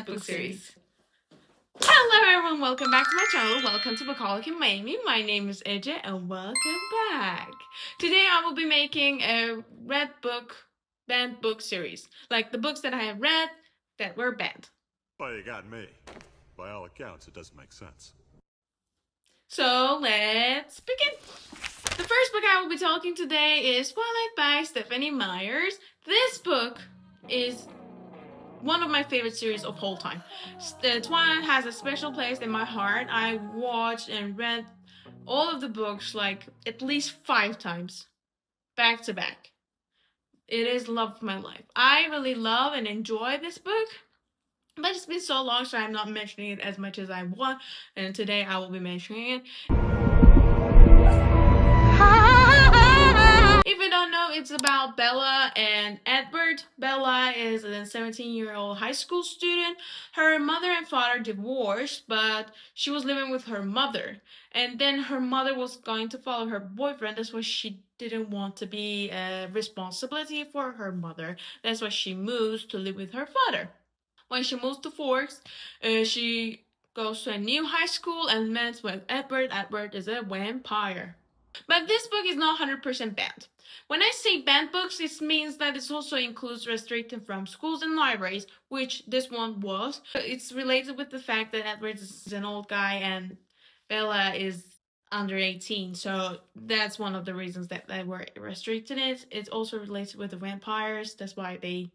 Book Series. Hello everyone, welcome back to my channel. Welcome to Bookaholic and Mamie. My name is Eje and welcome back. Today I will be making a read book, banned book series. Like the books that I have read that were banned. Well, you got me. By all accounts, it doesn't make sense. So let's begin. The first book I will be talking today is Twilight by Stephenie Meyers. This book is one of my favorite series of all time. Twilight has a special place in my heart. I watched and read all of the books like at least 5 times, back to back. It is love of my life. I really love and enjoy this book, but it's been so long, so I'm not mentioning it as much as I want, and today I will be mentioning it. If you don't know, it's about Bella and Edward. Bella is a 17-year-old high school student. Her mother and father divorced, but she was living with her mother. And then her mother was going to follow her boyfriend. That's why she didn't want to be a responsibility for her mother. That's why she moves to live with her father. When she moves to Forks, she goes to a new high school and meets with Edward. Edward is a vampire. But this book is not 100% banned. When I say banned books, it means that it also includes restricted from schools and libraries, which this one was. It's related with the fact that Edward is an old guy and Bella is under 18, so that's one of the reasons that they were restricted it. It's also related with the vampires, that's why they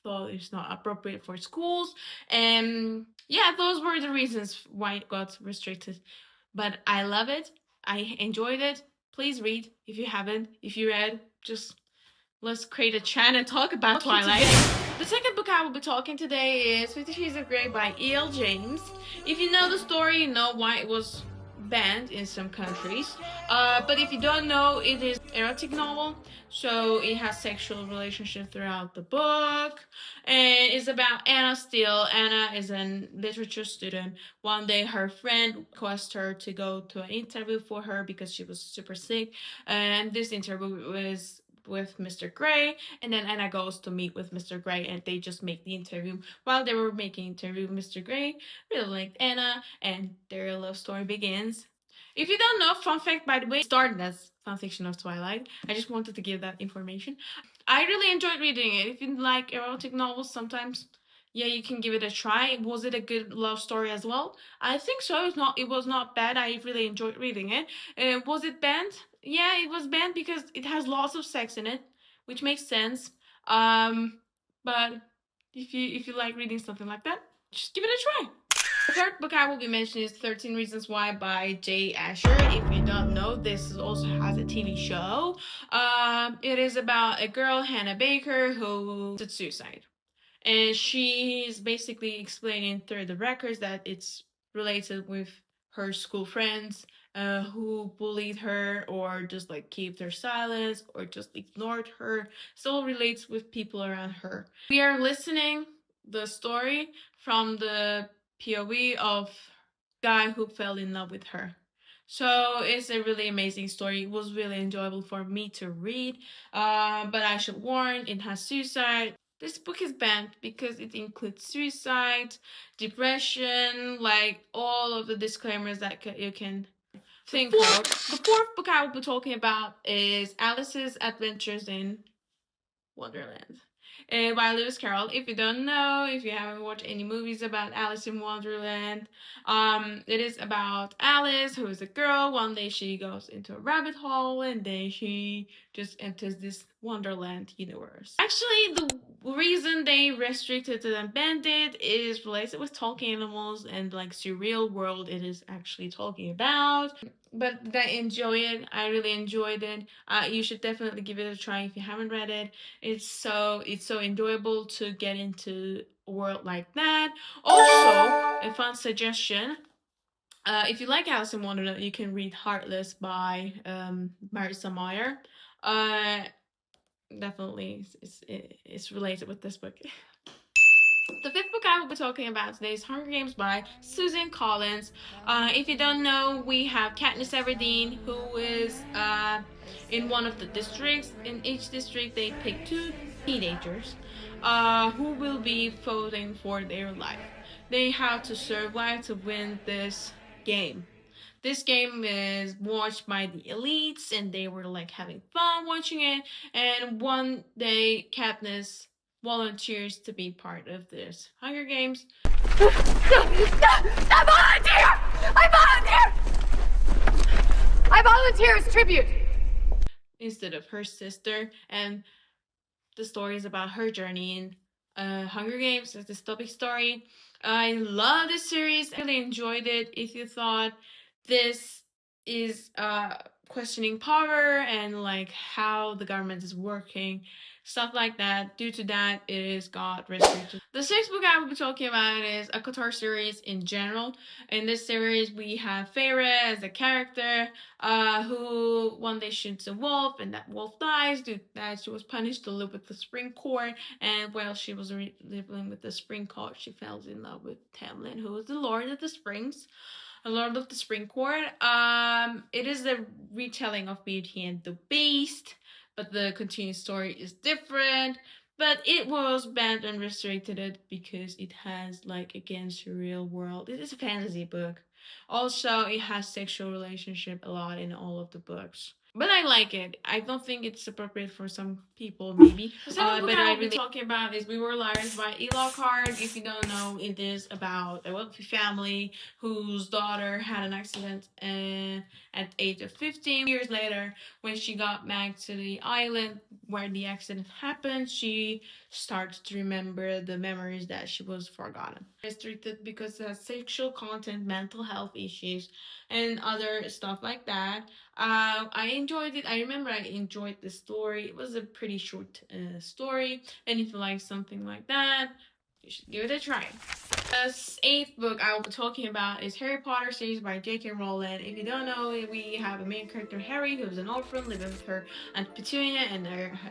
thought it's not appropriate for schools. And yeah, those were the reasons why it got restricted. But I love it. I enjoyed it. Please read if you haven't. If you read, just let's create a chat and talk about Twilight. The second book I will be talking today is 50 Shades of Grey by E.L. James. If you know the story, you know why it was banned in some countries. But if you don't know, it is an erotic novel, so it has sexual relationship throughout the book, and it's about Anna Steele. Anna is a literature student. One day her friend requests her to go to an interview for her because she was super sick, and this interview was with Mr. Grey, and then Anna goes to meet with Mr. Grey, and they just make the interview. While they were making interview, Mr. Grey really liked Anna, and their love story begins. If you don't know, fun fact by the way, it started as fanfiction of Twilight. I just wanted to give that information. I really enjoyed reading it. If you like erotic novels, sometimes yeah, you can give it a try. Was it a good love story as well? I think so. It was not bad. I really enjoyed reading it. Was it banned? Yeah, it was banned because it has lots of sex in it, which makes sense. But if you like reading something like that, just give it a try. The third book I will be mentioning is 13 Reasons Why by Jay Asher. If you don't know, this also has a TV show. It is about a girl, Hannah Baker, who did suicide. And she's basically explaining through the records that it's related with her school friends who bullied her or just like kept her silence or just ignored her. So it relates with people around her. We are listening the story from the POV of guy who fell in love with her. So it's a really amazing story. It was really enjoyable for me to read. But I should warn, it has suicide. This book is banned because it includes suicide, depression, like all of the disclaimers that you can think of. The fourth book I will be talking about is Alice's Adventures in Wonderland by Lewis Carroll. If you don't know, if you haven't watched any movies about Alice in Wonderland, it is about Alice, who is a girl. One day she goes into a rabbit hole and then she just enters this Wonderland universe. Actually, the reason they restricted it and banned it is related with talking animals and like surreal world it is actually talking about. But I enjoy it. I really enjoyed it. You should definitely give it a try if you haven't read it. It's so enjoyable to get into a world like that. Also, a fun suggestion. If you like Alice in Wonderland, you can read Heartless by Marissa Meyer. Definitely, it's related with this book. The fifth book I will be talking about today is Hunger Games by Susan Collins. If you don't know, we have Katniss Everdeen, who is in one of the districts. In each district, they pick 2 teenagers who will be voting for their life. they have to survive to win this game. This game is watched by the elites, and they were like having fun watching it. And one day, Katniss volunteers to be part of this Hunger Games. I volunteer! I volunteer! I volunteer as tribute! Instead of her sister, and the story is about her journey in Hunger Games. It's a dystopic story. I love this series. I really enjoyed it. If you thought this is questioning power and like how the government is working, stuff like that, due to that, it is got restricted. The sixth book I will be talking about is a KOTOR series in general. In this series, we have Feyre as a character who one day shoots a wolf, and that wolf dies due to that she was punished to live with the Spring Court. And while she was living with the Spring Court, she fell in love with Tamlin, who is the Lord of the Springs. A Lord of the Spring Court. It is a retelling of Beauty and the Beast, but the continued story is different. But it was banned and restricted because it has like against the real world. It is a fantasy book. Also, it has sexual relationship a lot in all of the books. But I like it. I don't think it's appropriate for some people, maybe. The second book I will be talking about is We Were Liars by E. Lockhart. If you don't know, it is about a wealthy family whose daughter had an accident at the age of 15. Years later, when she got back to the island where the accident happened, she started to remember the memories that she was forgotten. Restricted because it has sexual content, mental health issues, and other stuff like that. I enjoyed it. I remember I enjoyed the story. It was a pretty short story, and if you like something like that, you should give it a try. The eighth book I will be talking about is Harry Potter series by J.K. Rowling. If you don't know, we have a main character, Harry, who's an orphan living with her Aunt Petunia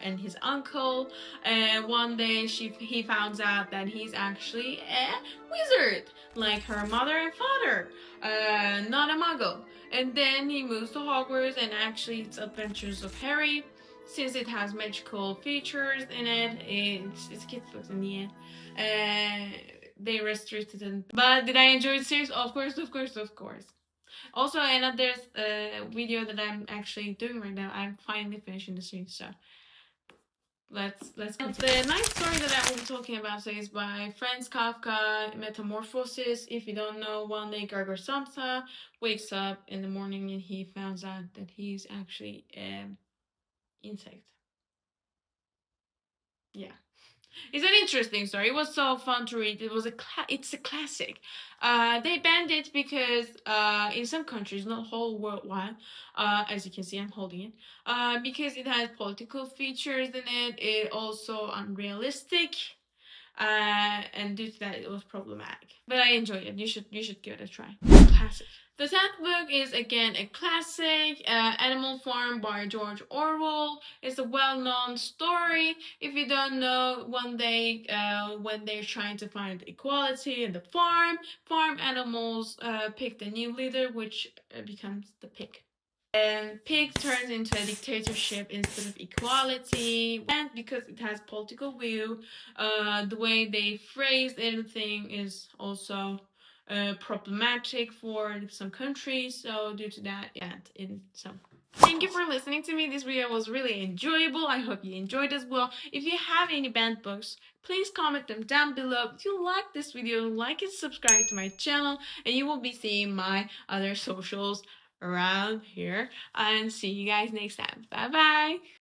and his uncle. And one day he finds out that he's actually a wizard, like her mother and father, not a muggle. And then he moves to Hogwarts, and actually it's Adventures of Harry. Since it has magical features in it, it's a kid's book in the end. They restricted it. But did I enjoy the series? Of course, of course, of course. Also, another video that I'm actually doing right now. I'm finally finishing the series, so let's continue. The ninth story that I will be talking about is by Franz Kafka, Metamorphosis. If you don't know, one day Gregor Samsa wakes up in the morning and he finds out that he's actually an insect. Yeah. It's an interesting story. It was so fun to read. It's a classic. They banned it because in some countries, not whole worldwide, as you can see, I'm holding it, because it has political features in it. It also unrealistic, and due to that, it was problematic. But I enjoyed it. You should give it a try. Classic. The 10th book is again a classic, Animal Farm by George Orwell. It's a well-known story. If you don't know, one day when they're trying to find equality in the farm animals pick the new leader, which becomes the pig. And pig turns into a dictatorship instead of equality. And because it has political view, the way they phrase everything is also problematic for some countries. So due to that, in some. Thank you for listening to me. This video was really enjoyable. I hope you enjoyed as well. If you have any banned books, please comment them down below. If you like this video, like and subscribe to my channel, and you will be seeing my other socials around here. And see you guys next time. Bye bye.